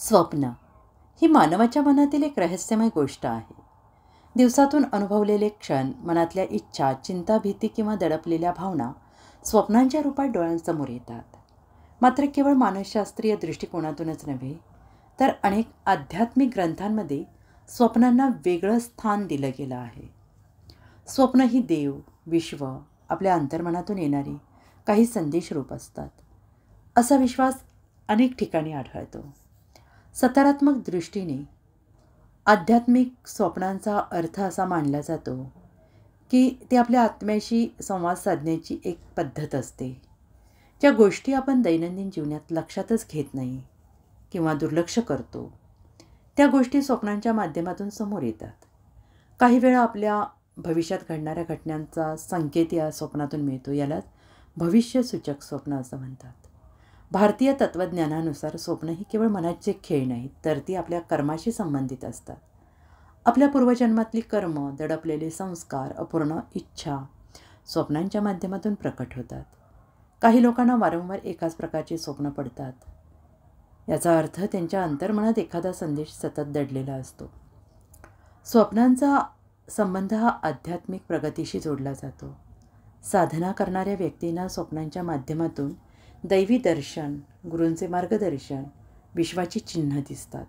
स्वप्न ही मानवाच्या मनातील एक रहस्यमय गोष्ट आहे. दिवसातून अनुभवलेले क्षण, मनातल्या इच्छा, चिंता, भीती किंवा दडपलेल्या भावना स्वप्नांच्या रूपात डोळ्यांसमोर येतात. मात्र केवळ मानसशास्त्रीय दृष्टिकोनातूनच नव्हे, तर अनेक आध्यात्मिक ग्रंथांमध्ये स्वप्नांना वेगळं स्थान दिलं गेलं आहे. स्वप्न ही देव, विश्व, आपल्या अंतर्मनातून येणारी काही संदेश रूप असतात, असा विश्वास अनेक ठिकाणी आढळतो. सकारात्मक दृष्टीने आध्यात्मिक स्वप्नांचा अर्थ असा मानला जातो की ते आपल्या आत्म्याशी संवाद साधण्याची एक पद्धत असते. ज्या गोष्टी आपण दैनंदिन जीवनात लक्षातच घेत नाही किंवा दुर्लक्ष करतो, त्या गोष्टी स्वप्नांच्या माध्यमातून समोर येतात. काही वेळा आपल्या भविष्यात घडणाऱ्या घटनांचा संकेत या स्वप्नातून मिळतो. यालाच भविष्यसूचक स्वप्न असं म्हणतात. भारतीय तत्त्वज्ञानानुसार स्वप्न ही केवळ मनाचे खेळ नाहीत, तर ती आपल्या कर्माशी संबंधित असतात. आपल्या पूर्वजन्मातली कर्म, दडपलेले संस्कार, अपूर्ण इच्छा स्वप्नांच्या माध्यमातून प्रकट होतात. काही लोकांना वारंवार एकाच प्रकारची स्वप्न पडतात. याचा अर्थ त्यांच्या अंतर्मनात एखादा संदेश सतत दडलेला असतो. स्वप्नांचा संबंध हा आध्यात्मिक प्रगतीशी जोडला जातो. साधना करणाऱ्या व्यक्तींना स्वप्नांच्या माध्यमातून दैवी दर्शन, गुरूंचे मार्गदर्शन, विश्वाची चिन्ह दिसतात.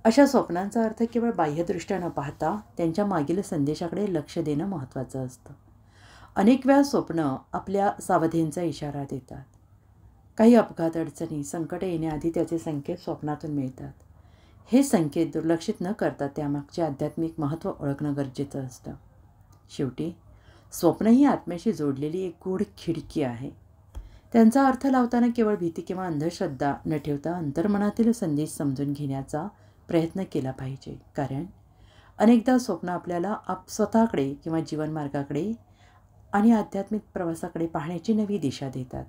अशा स्वप्नांचा अर्थ केवळ बाह्यदृष्ट्या न पाहता त्यांच्या मागील संदेशाकडे लक्ष देणं महत्त्वाचं असतं. अनेक वेळा स्वप्न आपल्या सावधींचा इशारा देतात. काही अपघात, अडचणी, संकट येण्याआधी त्याचे संकेत स्वप्नातून मिळतात. हे संकेत दुर्लक्षित न करता त्यामागचे आध्यात्मिक महत्त्व ओळखणं गरजेचं असतं. शेवटी स्वप्न ही आत्म्याशी जोडलेली एक गूढ खिडकी आहे. त्यांचा अर्थ लावताना केवळ भीती किंवा अंधश्रद्धा न ठेवता अंतर्मनातील संदेश समजून घेण्याचा प्रयत्न केला पाहिजे. कारण अनेकदा स्वप्न आपल्याला स्वतःकडे किंवा जीवनमार्गाकडे आणि आध्यात्मिक प्रवासाकडे पाहण्याची नवी दिशा देतात.